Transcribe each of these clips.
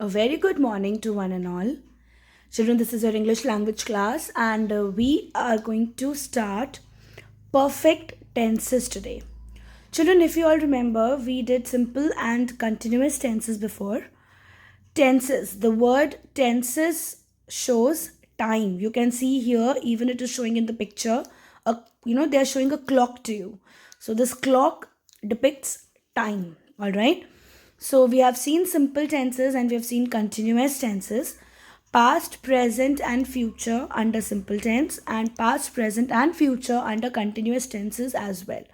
A very good morning to one and all. Children, this is your English language class, and we are going to start perfect tenses today. Children, if you all remember, we did simple and continuous tenses before. Tenses, the word tenses shows time. You can see here, even it is showing in the picture, they are showing a clock to you. So, this clock depicts time, all right? So we have seen simple tenses and we have seen continuous tenses, past, present, and future under simple tense, and past, present, and future under continuous tenses as well.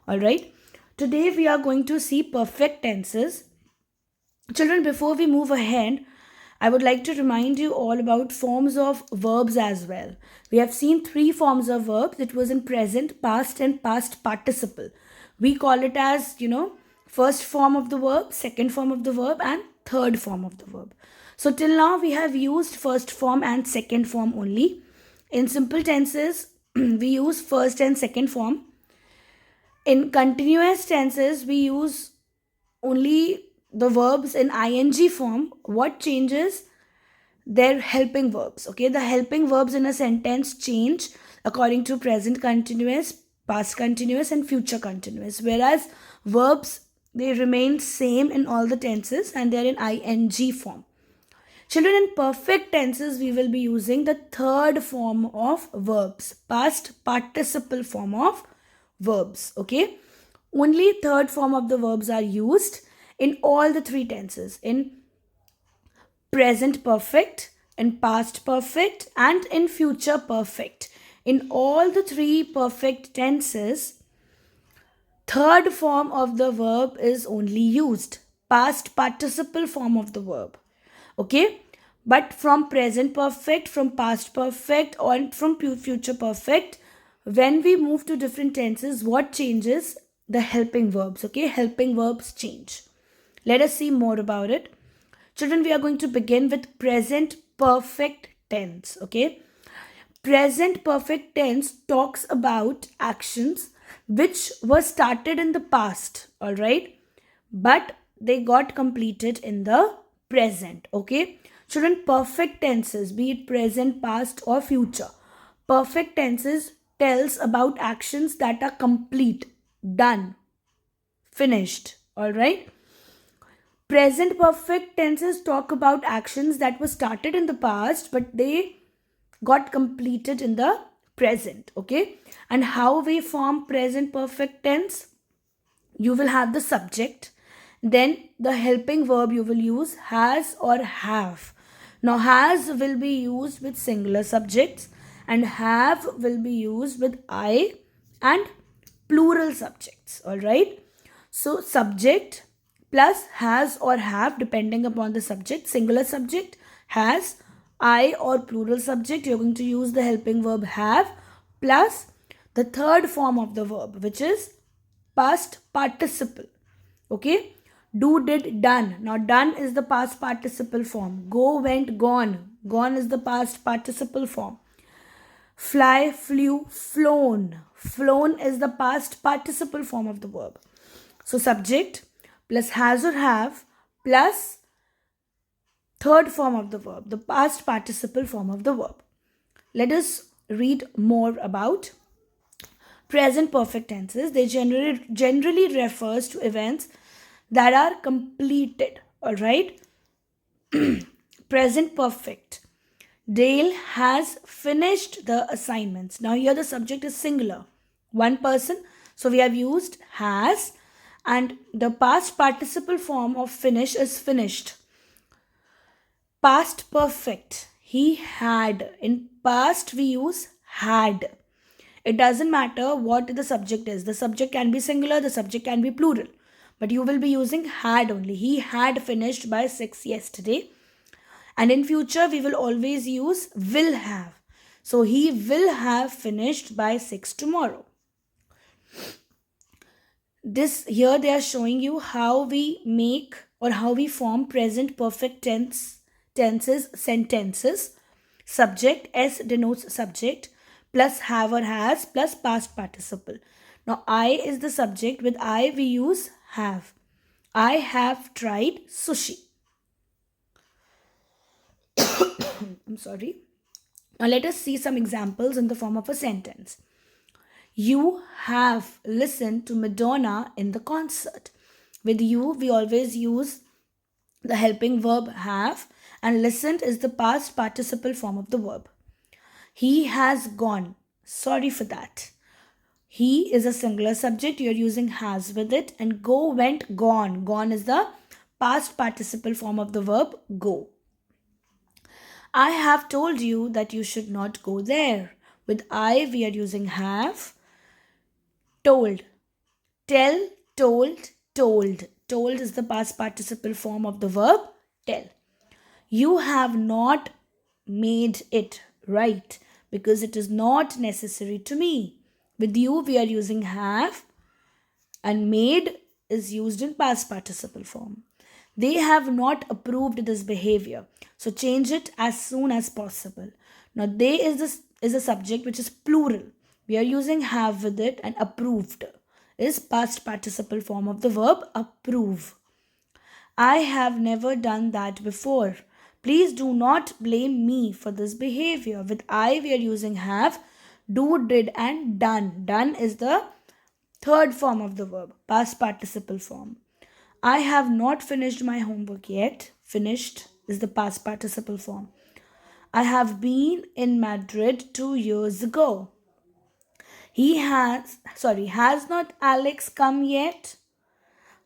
All right. Today we are going to see perfect tenses. Children, before we move ahead, I would like to remind you all about forms of verbs as well. We have seen three forms of verbs. It was in present, past, and past participle. We call it as, first form of the verb, second form of the verb, and third form of the verb. So, till now, we have used first form and second form only. In simple tenses, we use first and second form. In continuous tenses, we use only the verbs in ing form. What changes? They're helping verbs. Okay, the helping verbs in a sentence change according to present continuous, past continuous, and future continuous, whereas verbs, they remain same in all the tenses and they're in ing form. Children, in perfect tenses, we will be using the third form of verbs, past participle form of verbs. Okay, only third form of the verbs are used in all the three tenses, in present perfect, in past perfect, and in future perfect. In all the three perfect tenses, third form of the verb is only used, past participle form of the verb. Okay, but from present perfect, from past perfect, or from future perfect, when we move to different tenses, what changes? The helping verbs. Okay, helping verbs change. Let us see more about it. Children, we are going to begin with present perfect tense. Okay, present perfect tense talks about actions which were started in the past, all right, but they got completed in the present. Okay, children, perfect tenses, be it present, past, or future, perfect tenses tells about actions that are complete, done, finished, all right. Present perfect tenses talk about actions that were started in the past but they got completed in the present. Okay, and how we form present perfect tense? You will have the subject, then the helping verb you will use has or have. Now has will be used with singular subjects and have will be used with I and plural subjects. All right, so subject plus has or have depending upon the subject. Singular subject has, I or plural subject, you're going to use the helping verb have plus the third form of the verb, which is past participle. Okay, do, did, done. Now done is the past participle form. Go, went, gone. Gone is the past participle form. Fly, flew, flown. Flown is the past participle form of the verb. So subject plus has or have plus third form of the verb, the past participle form of the verb. Let us read more about present perfect tenses. They generally refers to events that are completed. All right, present perfect. Dale has finished the assignments. Now here the subject is singular, one person. So we have used has, and the past participle form of finish is finished. Past perfect. He had. In past we use had. It doesn't matter what the subject is. The subject can be singular, the subject can be plural. But you will be using had only. He had finished by 6 yesterday. And in future, we will always use will have. So he will have finished by 6 tomorrow. This here they are showing you how we make or how we form present perfect tenses sentences. Subject S denotes subject plus have or has plus past participle. Now I is the subject. With I we use have. I have tried sushi. I'm sorry. Now let us see some examples in the form of a sentence. You have listened to Madonna in the concert. With you, we always use the helping verb have, and listened is the past participle form of the verb. He has gone. Sorry for that. He is a singular subject. You're using has with it. And go, went, gone. Gone is the past participle form of the verb go. I have told you that you should not go there. With I, we are using have. Told. Tell, told, told. Told is the past participle form of the verb tell. You have not made it right because it is not necessary to me. With you, we are using have, and made is used in past participle form. They have not approved this behavior. So change it as soon as possible. Now, they is a subject which is plural. We are using have with it, and approved is past participle form of the verb approve. I have never done that before. Please do not blame me for this behavior. With I, we are using have, do, did, and done. Done is the third form of the verb, past participle form. I have not finished my homework yet. Finished is the past participle form. I have been in Madrid 2 years ago. Has not Alex come yet?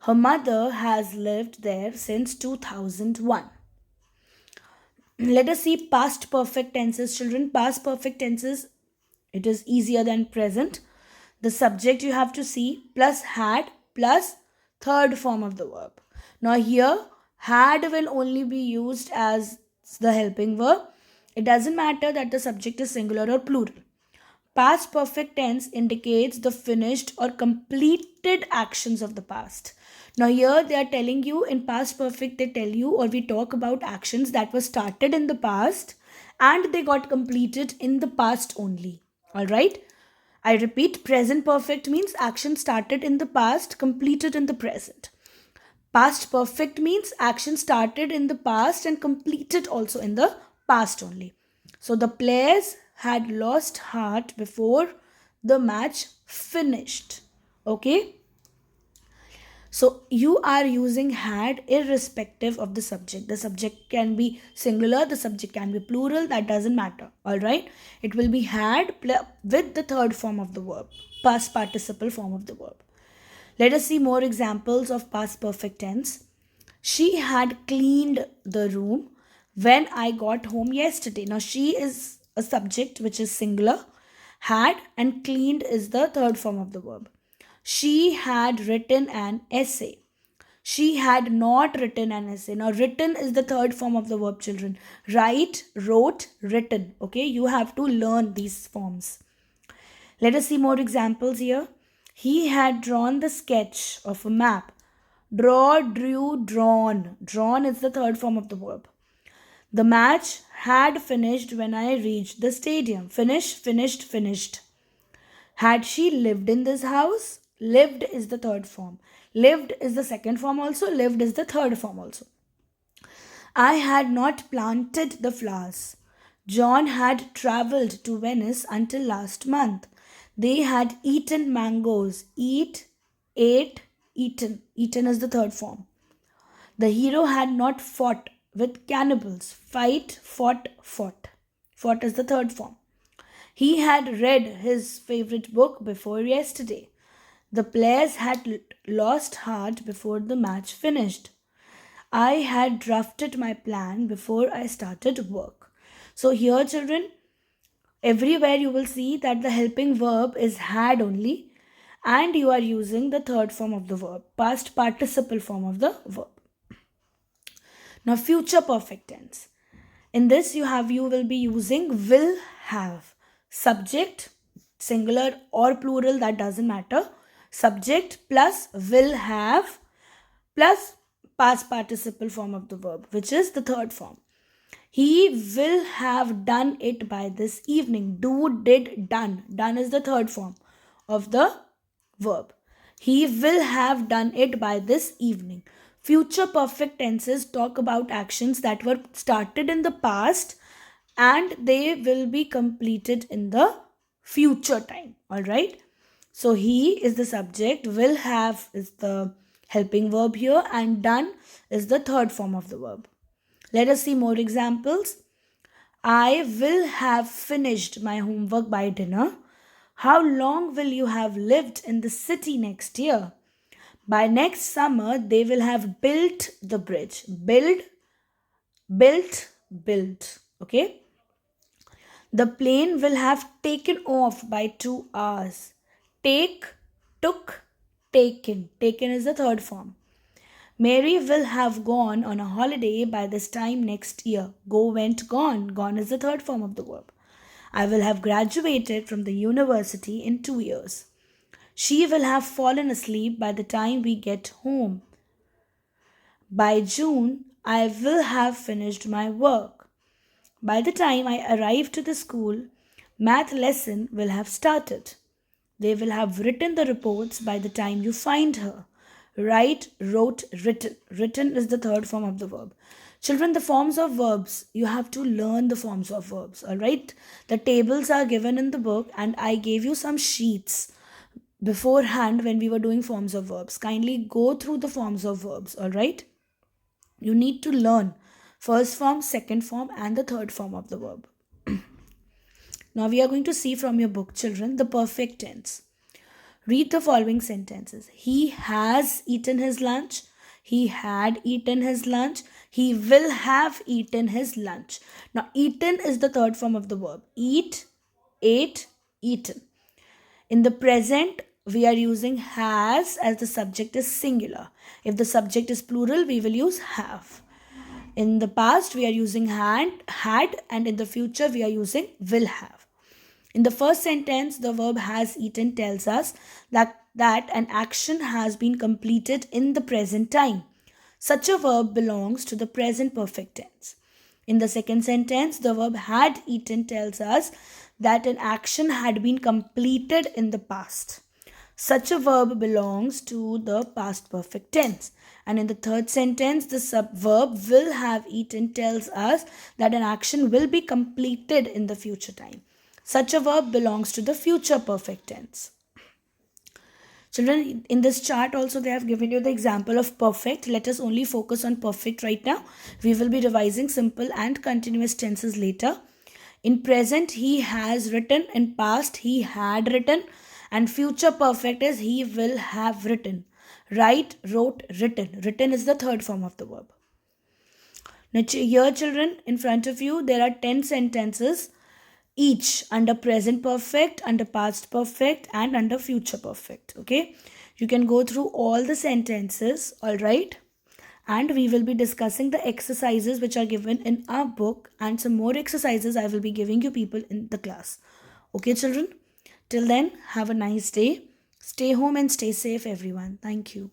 Her mother has lived there since 2001. Let us see past perfect tenses, children. Past perfect tenses, it is easier than present. The subject you have to see plus had plus third form of the verb. Now here, had will only be used as the helping verb. It doesn't matter that the subject is singular or plural. Past perfect tense indicates the finished or completed actions of the past. Now here they are telling you in past perfect, they tell you, or we talk about actions that were started in the past and they got completed in the past only. Alright? I repeat, present perfect means action started in the past, completed in the present. Past perfect means action started in the past and completed also in the past only. So the players had lost heart before the match finished. Okay? So you are using had irrespective of the subject. The subject can be singular, the subject can be plural, that doesn't matter. Alright? It will be had with the third form of the verb, past participle form of the verb. Let us see more examples of past perfect tense. She had cleaned the room when I got home yesterday. Now, she is a subject which is singular. Had and cleaned is the third form of the verb. She had written an essay. She had not written an essay. Now, written is the third form of the verb, children. Write, wrote, written. Okay, you have to learn these forms. Let us see more examples here. He had drawn the sketch of a map. Draw, drew, drawn. Drawn is the third form of the verb. The match had finished when I reached the stadium. Finish, finished, finished. Had she lived in this house? Lived is the third form. Lived is the second form also. Lived is the third form also. I had not planted the flowers. John had travelled to Venice until last month. They had eaten mangoes. Eat, ate, eaten. Eaten is the third form. The hero had not fought with cannibals. Fight, fought, fought. Fought is the third form. He had read his favorite book before yesterday. The players had lost heart before the match finished. I had drafted my plan before I started work. So here, children, everywhere you will see that the helping verb is had only, and you are using the third form of the verb, past participle form of the verb. Now, future perfect tense. In this, you will be using will have. Subject, singular or plural, that doesn't matter. Subject plus will have plus past participle form of the verb, which is the third form. He will have done it by this evening. Do, did, done. Done is the third form of the verb. He will have done it by this evening. Future perfect tenses talk about actions that were started in the past and they will be completed in the future time. All right. So he is the subject, will have is the helping verb here, and done is the third form of the verb. Let us see more examples. I will have finished my homework by dinner. How long will you have lived in the city next year? By next summer, they will have built the bridge. Build, built, built. Okay. The plane will have taken off by 2 hours. Take, took, taken. Taken is the third form. Mary will have gone on a holiday by this time next year. Go, went, gone. Gone is the third form of the verb. I will have graduated from the university in 2 years. She will have fallen asleep by the time we get home. By June, I will have finished my work. By the time I arrive to the school, math lesson will have started. They will have written the reports by the time you find her. Write, wrote, written. Written is the third form of the verb. Children, the forms of verbs, you have to learn the forms of verbs, all right? The tables are given in the book, and I gave you some sheets beforehand when we were doing forms of verbs. Kindly go through the forms of verbs, all right? You need to learn first form, second form, and the third form of the verb. Now we are going to see from your book, children, the perfect tense. Read the following sentences. He has eaten his lunch. He had eaten his lunch. He will have eaten his lunch. Now, eaten is the third form of the verb. Eat, ate, eaten. In the present, we are using has as the subject is singular. If the subject is plural, we will use have. In the past, we are using had, and in the future, we are using will have. In the first sentence, the verb has eaten tells us that an action has been completed in the present time. Such a verb belongs to the present perfect tense. In the second sentence, the verb had eaten tells us that an action had been completed in the past. Such a verb belongs to the past perfect tense. And in the third sentence, the subverb will have eaten tells us that an action will be completed in the future time. Such a verb belongs to the future perfect tense. Children, in this chart also they have given you the example of perfect. Let us only focus on perfect right now. We will be revising simple and continuous tenses later. In present, he has written. In past, he had written. And future perfect is he will have written. Write, wrote, written. Written is the third form of the verb. Now here, children, in front of you, there are 10 sentences, each under present perfect, under past perfect, and under future perfect. Okay, you can go through all the sentences, all right? And we will be discussing the exercises which are given in our book, and some more exercises I will be giving you people in the class. Okay, children? Till then, have a nice day. Stay home and stay safe, everyone. Thank you.